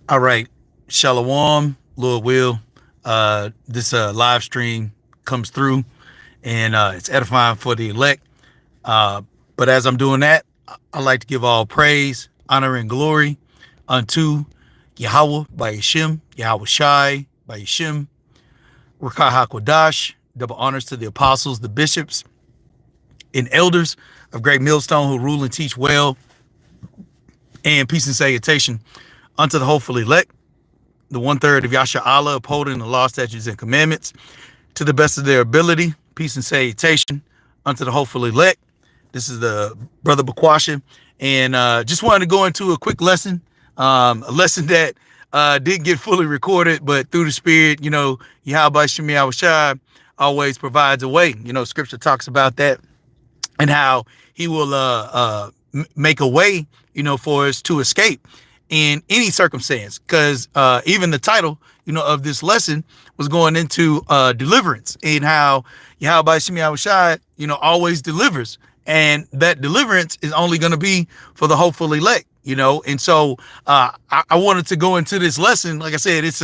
All right. Shalom, Lord will. This live stream comes through and it's edifying for the elect. But as I'm doing that, I like to give all praise, honor, and glory unto Yahweh by Yashim, Yahweh Shai by Yashim, Rakah HaKodash, double honors to the apostles, the bishops, and elders of Great Millstone who rule and teach well, and peace and salutation unto the hopeful elect, the 1/3 of Yasha Allah, upholding the law, statutes, and commandments to the best of their ability. Peace and salutation unto the hopeful elect. This is the brother Bakwasha, and just wanted to go into a quick lesson, a lesson that didn't get fully recorded, but through the Spirit, Yahweh Shemi Awashai always provides a way. Scripture talks about that and how He will make a way, for us to escape in any circumstance, because even the title of this lesson was going into deliverance, and how Yahweh Shemi Awashai always delivers, and that deliverance is only going to be for the hopeful elect. And so I wanted to go into this lesson. Like I said, it's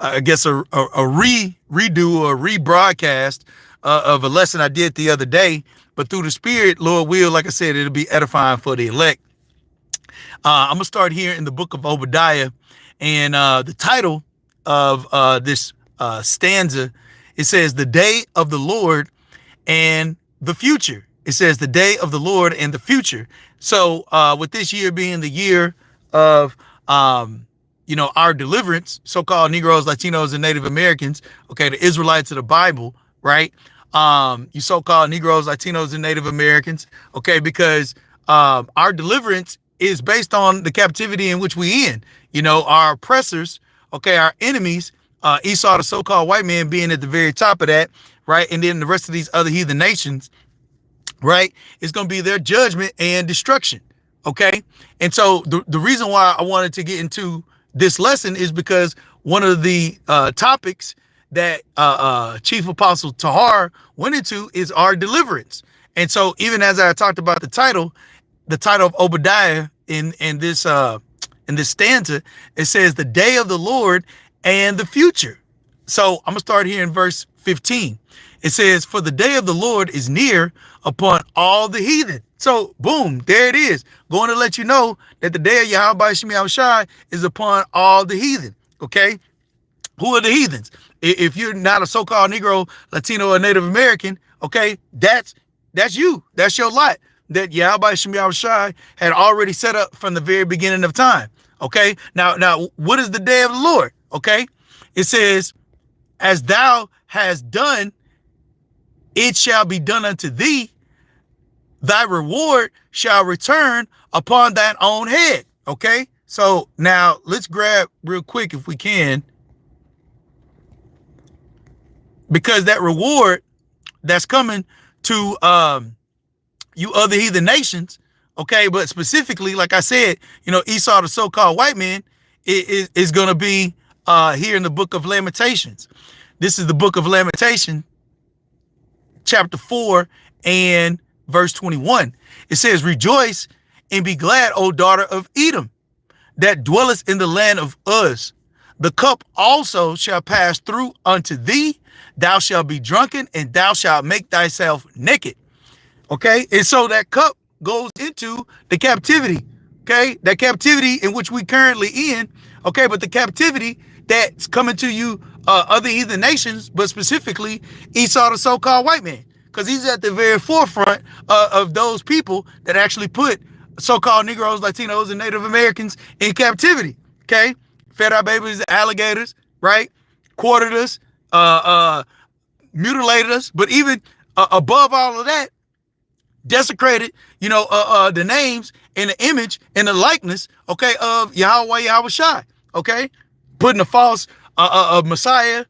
I guess a redo or rebroadcast of a lesson I did the other day, but through the Spirit, Lord will, like I said, it'll be edifying for the elect. I'm gonna start here in the book of Obadiah, and the title of this stanza, it says, "The day of the Lord and the future." It says, "The day of the Lord and the future." So with this year being the year of our deliverance, so-called Negroes, Latinos, and Native Americans, okay, the Israelites of the Bible, right? You so-called Negroes, Latinos, and Native Americans, okay, because our deliverance is based on the captivity in which we in. Our oppressors, okay, our enemies, Esau, the so-called white man, being at the very top of that, right? And then the rest of these other heathen nations, right? It's going to be their judgment and destruction, okay? And so the reason why I wanted to get into this lesson is because one of the topics that Chief Apostle Tahar went into is our deliverance. And so even as I talked about the title of Obadiah in this stanza, it says, "The day of the Lord and the future." So I'm gonna start here in verse 15. It says, "For the day of the Lord is near upon all the heathen." So boom, there it is, going to let you know that the day of Yahweh Shemi Awashai is upon all the heathen. Okay, who are the heathens? If you're not a so-called Negro, Latino, or Native American, okay, that's you. That's your lot that Yahweh Shemi Awashai had already set up from the very beginning of time. Okay, now what is the day of the Lord? Okay, it says, "As thou hast done, it shall be done unto thee. Thy reward shall return upon thine own head." Okay, so now let's grab real quick, if we can, because that reward that's coming to you other heathen nations, okay, but specifically, like I said, Esau, the so-called white man, is going to be here in the book of Lamentations. This is the book of Lamentation, chapter 4 and verse 21. It says, "Rejoice and be glad, O daughter of Edom, that dwellest in the land of Uz. The cup also shall pass through unto thee. Thou shalt be drunken, and thou shalt make thyself naked." Okay, and so that cup goes into the captivity, okay, that captivity in which we currently in, okay, but the captivity that's coming to you other heathen nations, but specifically Esau, the so-called white man, because he's at the very forefront of those people that actually put so-called Negroes, Latinos, and Native Americans in captivity, okay, fed our babies to alligators, right, quartered us, mutilated us, but even above all of that, desecrated, the names and the image and the likeness, okay, of Yahweh Yahushai, okay, putting a false Messiah,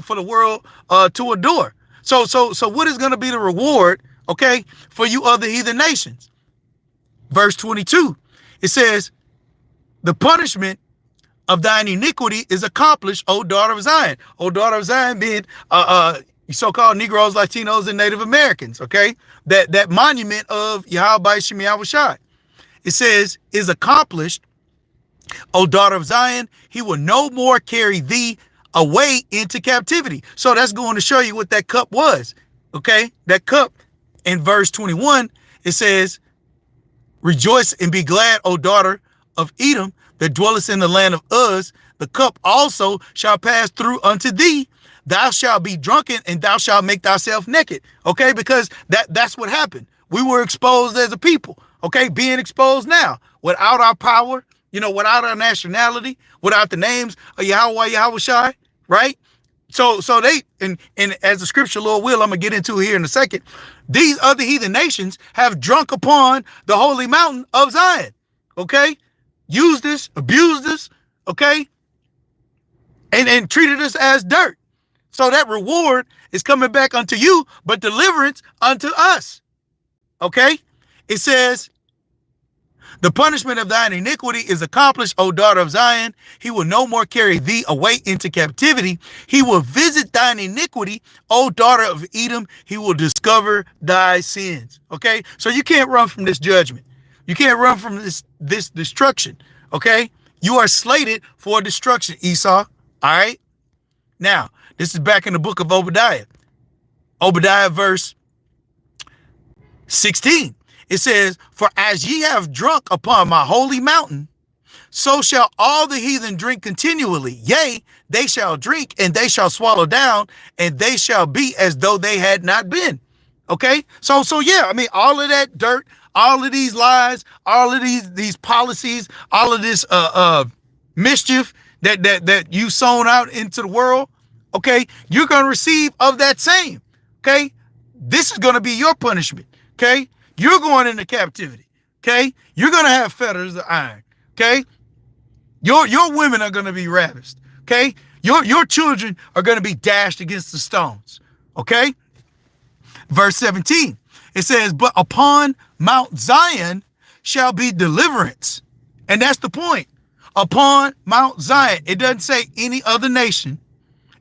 for the world to adore. So what is going to be the reward, okay, for you other heathen nations? Verse 22, it says, "The punishment of thine iniquity is accomplished, O daughter of Zion." O daughter of Zion being so-called Negroes, Latinos, and Native Americans, okay? That monument of Yahweh Shemi Awashai. It says, is accomplished O daughter of Zion, he will no more carry thee away into captivity. So that's going to show you what that cup was. Okay. That cup in verse 21, it says, rejoice and be glad, O daughter of Edom, that dwellest in the land of Uz. The cup also shall pass through unto thee. Thou shalt be drunken, and thou shalt make thyself naked. Okay, because that's what happened. We were exposed as a people. Okay, being exposed now without our power, without our nationality, without the names of Yahweh, Yahweh Shai, right? So they, and as the scripture, Lord will, I'm gonna get into here in a second. These other heathen nations have drunk upon the holy mountain of Zion. Okay, used this, abused this. Okay, and treated us as dirt. So that reward is coming back unto you, but deliverance unto us. Okay, it says, the punishment of thine iniquity is accomplished, O daughter of Zion. He will no more carry thee away into captivity. He will visit thine iniquity, O daughter of Edom. He will discover thy sins. Okay, so you can't run from this judgment. You can't run from this destruction. Okay, you are slated for destruction, Esau. All right. Now, this is back in the book of Obadiah. Obadiah verse 16. It says, for as ye have drunk upon my holy mountain, so shall all the heathen drink continually. Yea, they shall drink, and they shall swallow down, and they shall be as though they had not been. Okay. So yeah, I mean, all of that dirt, all of these lies, all of these policies, all of this mischief that you sown out into the world, okay, you're going to receive of that same. Okay, this is going to be your punishment. Okay, you're going into captivity. Okay, you're going to have fetters of iron. Okay, your women are going to be ravished. Okay, your children are going to be dashed against the stones. Okay, verse 17, it says, but upon Mount Zion shall be deliverance. And that's the point. Upon Mount Zion. It doesn't say any other nation.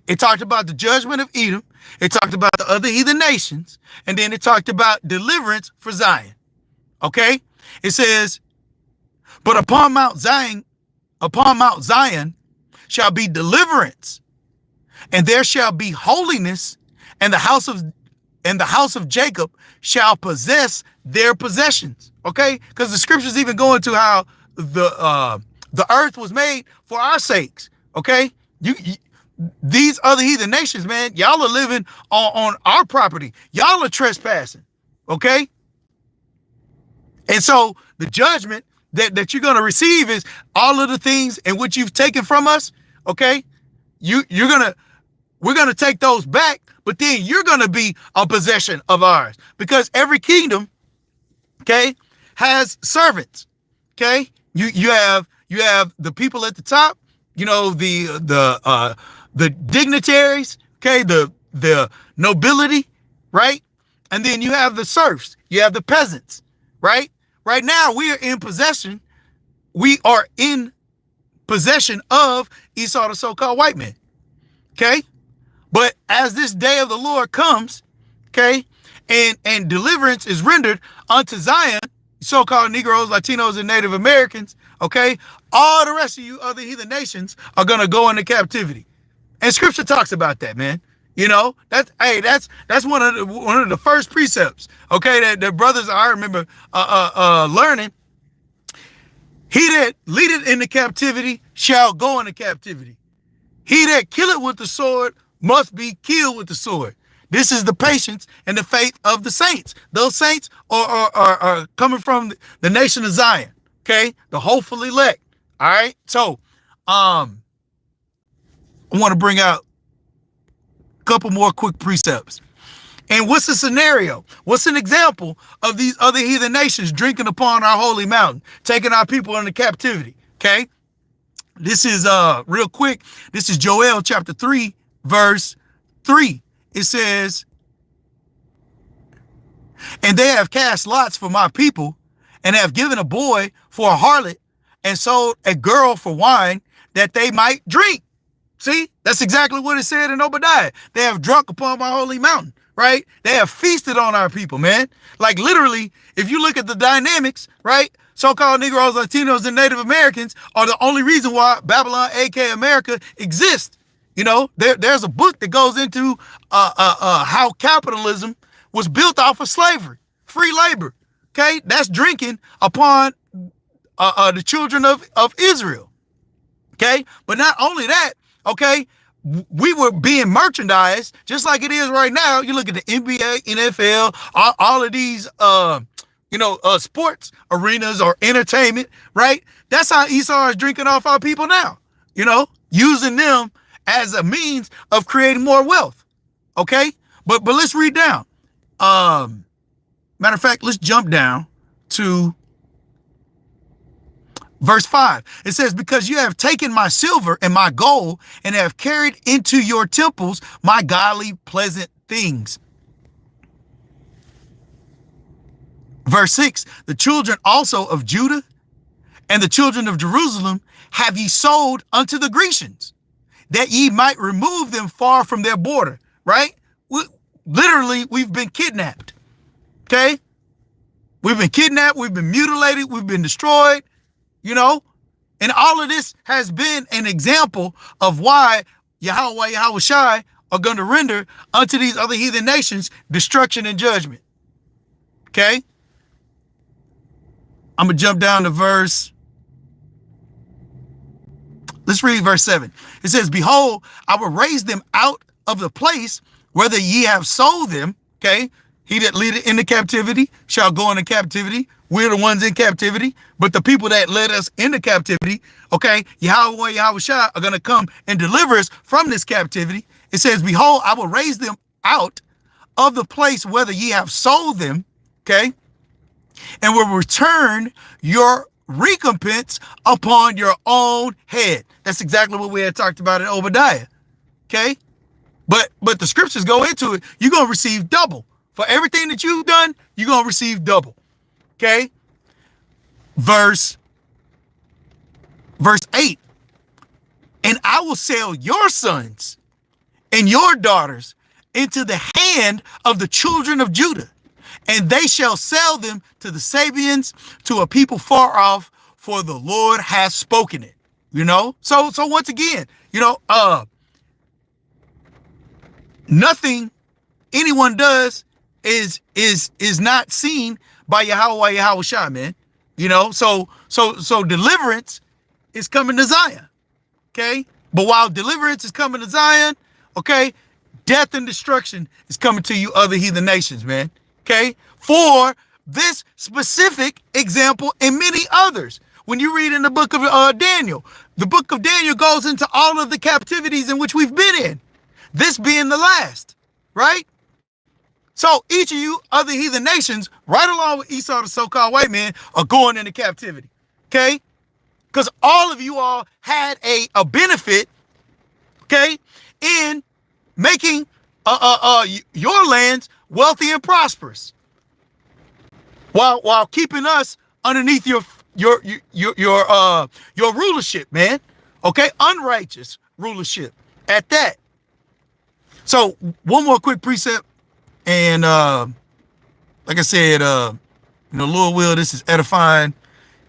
It talked about the judgment of Edom. It talked about the other heathen nations. And then it talked about deliverance for Zion. Okay? It says, but upon Mount Zion shall be deliverance, and there shall be holiness, and the house of Jacob shall possess their possessions. Okay? Because the scriptures even go into how the earth was made for our sakes. Okay, these other heathen nations, man, y'all are living on our property. Y'all are trespassing. Okay, and so the judgment that you're going to receive is all of the things in which you've taken from us. Okay, we're gonna take those back, but then you're gonna be a possession of ours, because every kingdom, okay, has servants. Okay, you have the people at the top, the dignitaries, okay, the nobility, right? And then you have the serfs, you have the peasants, right? Right now we are in possession of Esau, the so-called white man. Okay, but as this day of the Lord comes, okay, and deliverance is rendered unto Zion, so-called Negroes, Latinos, and Native Americans, okay, all the rest of you other heathen nations are going to go into captivity. And scripture talks about that, man. That's one of the first precepts, okay, that brothers, I remember learning. He that leadeth into captivity shall go into captivity. He that killeth with the sword must be killed with the sword. This is the patience and the faith of the saints. Those saints are coming from the nation of Zion, okay? The hopeful elect, all right? So, I want to bring out a couple more quick precepts. And what's the scenario? What's an example of these other heathen nations drinking upon our holy mountain, taking our people into captivity, okay? This is, real quick, this is Joel chapter 3, verse 3. It says, and they have cast lots for my people, and have given a boy for a harlot, and sold a girl for wine, that they might drink. See, that's exactly what it said in Obadiah. They have drunk upon my holy mountain. right? They have feasted on our people, man. Like literally, if you look at the dynamics, right? So-called Negroes, Latinos, and Native Americans are the only reason why Babylon, aka America, exists. You know, there's a book that goes into how capitalism was built off of slavery, free labor. Okay, that's drinking upon the children of Israel. Okay, but not only that, okay, we were being merchandised just like it is right now. You look at the NBA, NFL, all of these, sports arenas or entertainment, right? That's how Esau is drinking off our people now, using them as a means of creating more wealth. Okay, but let's read down. Matter of fact, let's jump down to verse 5. It says, because you have taken my silver and my gold and have carried into your temples my godly, pleasant things. Verse 6, the children also of Judah and the children of Jerusalem have ye sold unto the Grecians, that ye might remove them far from their border, right? Literally, we've been kidnapped, okay? We've been kidnapped, we've been mutilated, we've been destroyed, and all of this has been an example of why Yahweh Shai are going to render unto these other heathen nations destruction and judgment. Okay? I'm going to jump down to let's read verse 7. It says, behold, I will raise them out of the place whether ye have sold them. Okay? He that leadeth into captivity shall go into captivity. We're the ones in captivity, but the people that led us into captivity, okay, Yahweh Shai are going to come and deliver us from this captivity. It says, behold, I will raise them out of the place whether ye have sold them, okay, and will return your recompense upon your own head. That's exactly what we had talked about in Obadiah, okay? But the scriptures go into it. You're going to receive double. For everything that you've done, you're going to receive double. Okay? Verse 8. And I will sell your sons and your daughters into the hand of the children of Judah, and they shall sell them to the Sabians, to a people far off, for the Lord has spoken it. So once again, nothing anyone does is not seen by Yahweh Shai, man. So deliverance is coming to Zion. Okay? But while deliverance is coming to Zion, okay, death and destruction is coming to you other heathen nations, man. Okay? For this specific example and many others. When you read in the book of Daniel, the book of Daniel goes into all of the captivities in which we've been in. This being the last, right? So each of you other heathen nations, right along with Esau, the so-called white man, are going into captivity. Okay? Because all of you all had a benefit, okay, in making your lands wealthy and prosperous, while keeping us underneath your rulership, man. Okay, unrighteous rulership at that. So one more quick precept. And like I said, Lord will, this is edifying.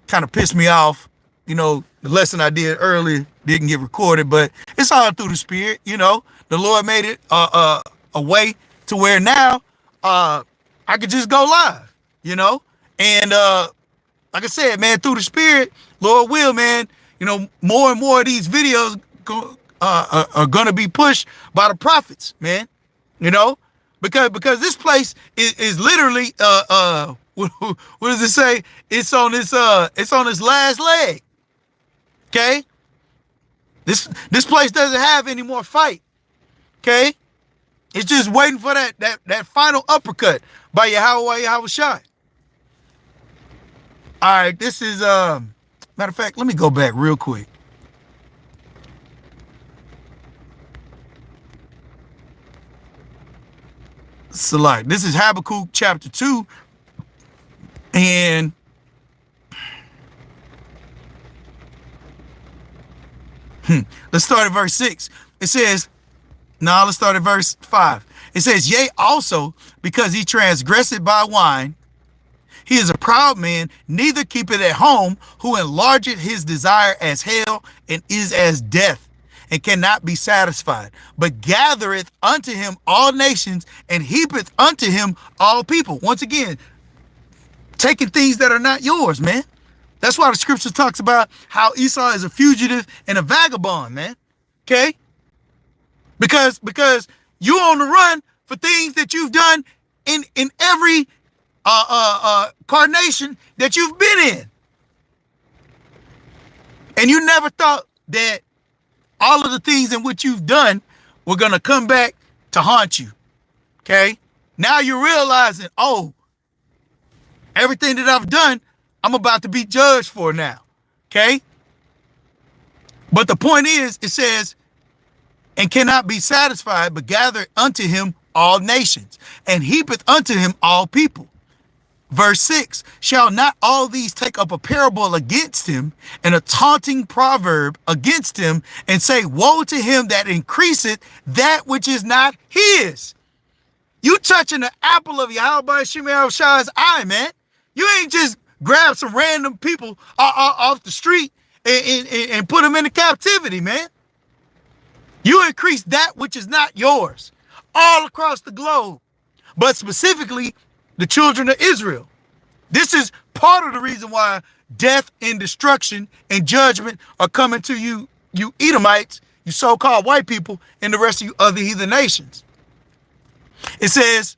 Kind of pissed me off. The lesson I did earlier didn't get recorded, but it's all through the Spirit. The Lord made it a way to where now I could just go live. And like I said, man, through the Spirit, Lord will, man. More and more of these videos are gonna be pushed by the prophets, man. Because this place is literally what does it say? It's on its last leg. Okay? This place doesn't have any more fight. Okay? It's just waiting for that final uppercut by Yahweh Shai. All right, this is matter of fact, let me go back real quick. Select. This is Habakkuk chapter 2. And let's start at verse 6. It says, let's start at verse 5. It says, yea, also, because he transgressed by wine, he is a proud man, neither keepeth at home, who enlargeth his desire as hell, and is as death, and cannot be satisfied, but gathereth unto him all nations, and heapeth unto him all people. Once again, taking things that are not yours, man. That's why the scripture talks about how Esau is a fugitive and a vagabond, man. Okay? Because you're on the run for things that you've done in every carnation that you've been in. And you never thought that all of the things in which you've done were going to come back to haunt you. Okay? Now you're realizing, oh, everything that I've done, I'm about to be judged for now. Okay? But the point is, it says, and cannot be satisfied, but gather unto him all nations, and heapeth unto him all people. Verse 6, shall not all these take up a parable against him, and a taunting proverb against him, and say, woe to him that increaseth that which is not his. You touching the apple of Yahweh Shai's eye, man. You ain't just grab some random people off the street and put them into captivity, man. You increase that which is not yours all across the globe, but specifically the children of Israel. This is part of the reason why death and destruction and judgment are coming to you, you Edomites, you so-called white people, and the rest of you other heathen nations. It says,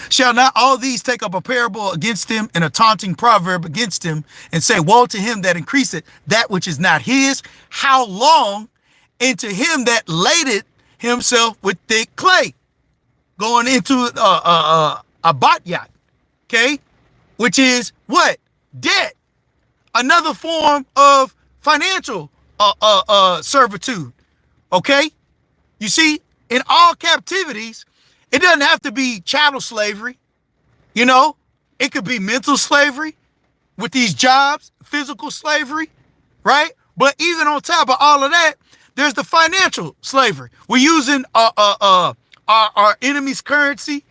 shall not all these take up a parable against him, and a taunting proverb against him, and say, woe to him that increaseth that which is not his? How long? Into him that ladeth himself with thick clay. Going into a batyat, okay? Which is what? Debt. Another form of financial servitude, okay? You see, in all captivities, it doesn't have to be chattel slavery. You know, it could be mental slavery with these jobs, physical slavery, right? But even on top of all of that, there's the financial slavery. We're using our enemy's currency,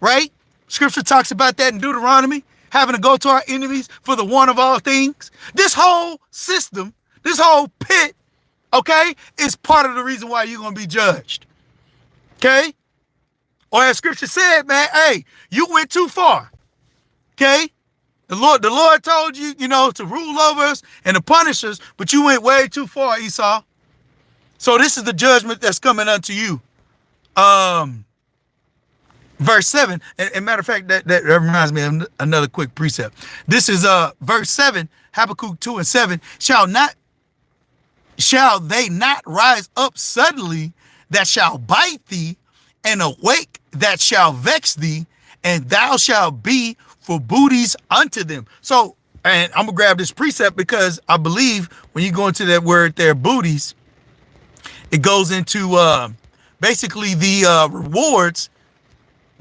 right? Scripture talks about that in Deuteronomy, having to go to our enemies for the one of all things. This whole system, this whole pit, okay, is part of the reason why you're going to be judged, okay? Or as scripture said, man, hey, you went too far, okay? The Lord told you, you know, to rule over us and to punish us, but you went way too far, Esau. So this is the judgment that's coming unto you. Verse 7, and matter of fact, that reminds me of another quick precept. This is verse 7, Habakkuk 2 and 7. Shall they not rise up suddenly that shall bite thee, and awake that shall vex thee, and thou shalt be for booties unto them? So, and I'm gonna grab this precept because I believe when you go into that word there, booties, it goes into basically the rewards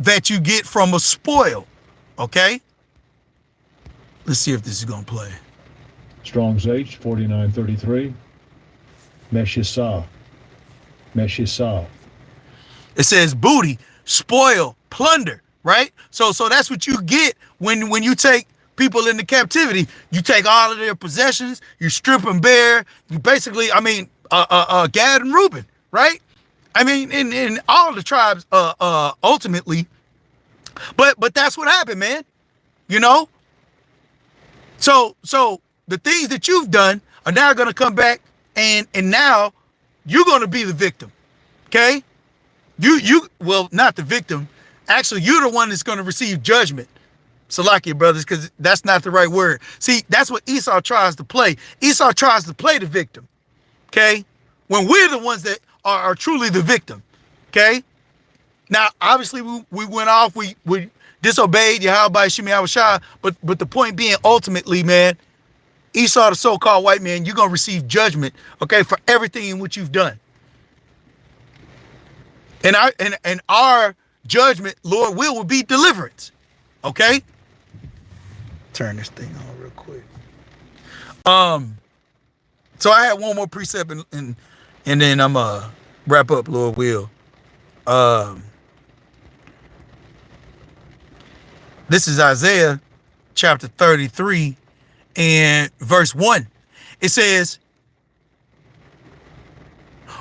that you get from a spoil. Okay, let's see if this is gonna play. Strong's H 4933. Meshissah. It says booty, spoil, plunder, right? So that's what you get when you take people into captivity. You take all of their possessions, you strip them bare. You basically, I mean, Gad and Reuben, right? I mean, in all the tribes, ultimately. But that's what happened, man. You know. So the things that you've done are now going to come back, and now you're going to be the victim. Okay. Well, not the victim. Actually, you're the one that's going to receive judgment. Salakia, brothers, because that's not the right word. See, that's what Esau tries to play. Esau tries to play the victim. Okay. When we're the ones that are truly the victim. Okay. Now, obviously, we went off. We disobeyed Yahweh Shai. But the point being, ultimately, man, Esau, the so-called white man, you're going to receive judgment, okay, for everything in which you've done. And our judgment, Lord will be deliverance. Okay? Turn this thing on real quick. So I had one more precept and then I'm wrap up, Lord will. This is Isaiah chapter 33 and verse 1. It says,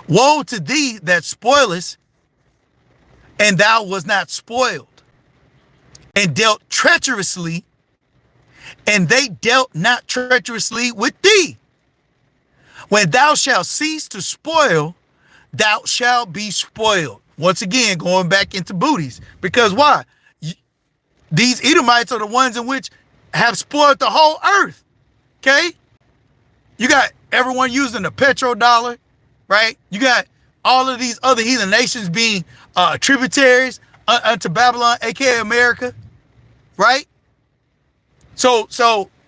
woe to thee that spoilest, and thou was not spoiled, and dealt treacherously, and they dealt not treacherously with thee. When thou shalt cease to spoil, thou shalt be spoiled. Once again, going back into booties. Because why? These Edomites are the ones in which have spoiled the whole earth. Okay? You got everyone using the petrodollar, right? You got all of these other heathen nations being tributaries unto Babylon, aka America, right? So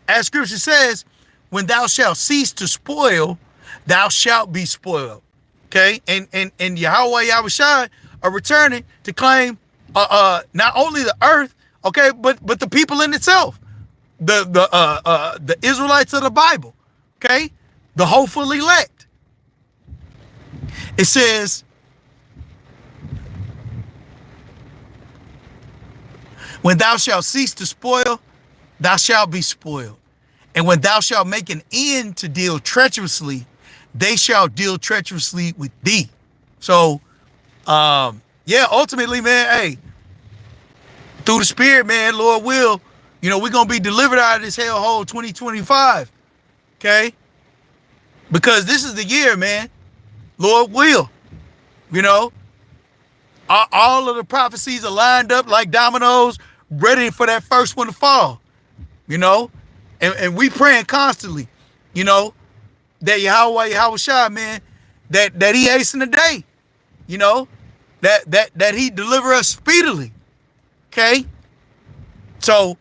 as scripture says, when thou shalt cease to spoil, thou shalt be spoiled. Okay, and Yahweh Yahushua are returning to claim not only the earth, okay, but the people in itself, the Israelites of the Bible, okay, the hopeful elect. It says, when thou shalt cease to spoil, thou shalt be spoiled. And when thou shalt make an end to deal treacherously, they shall deal treacherously with thee. So, yeah, ultimately, man, hey, through the Spirit, man, Lord will, you know, we're going to be delivered out of this hellhole 2025, okay? Because this is the year, man, Lord will, you know, all of the prophecies are lined up like dominoes, ready for that first one to fall, you know, and we praying constantly, you know, that Yahweh Yahushua, man, that he hasten the day, you know, that he deliver us speedily. Okay. So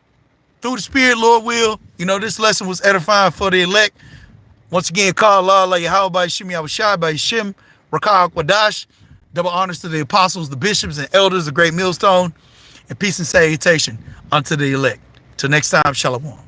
through the Spirit, Lord will, you know, this lesson was edifying for the elect. Once again, call Allah Yahweh by Shem Yahushua by Shem Rakah Quadash. Double honors to the apostles, the bishops, and elders, the great millstone, and peace and salutation unto the elect. Till next time, Shalom.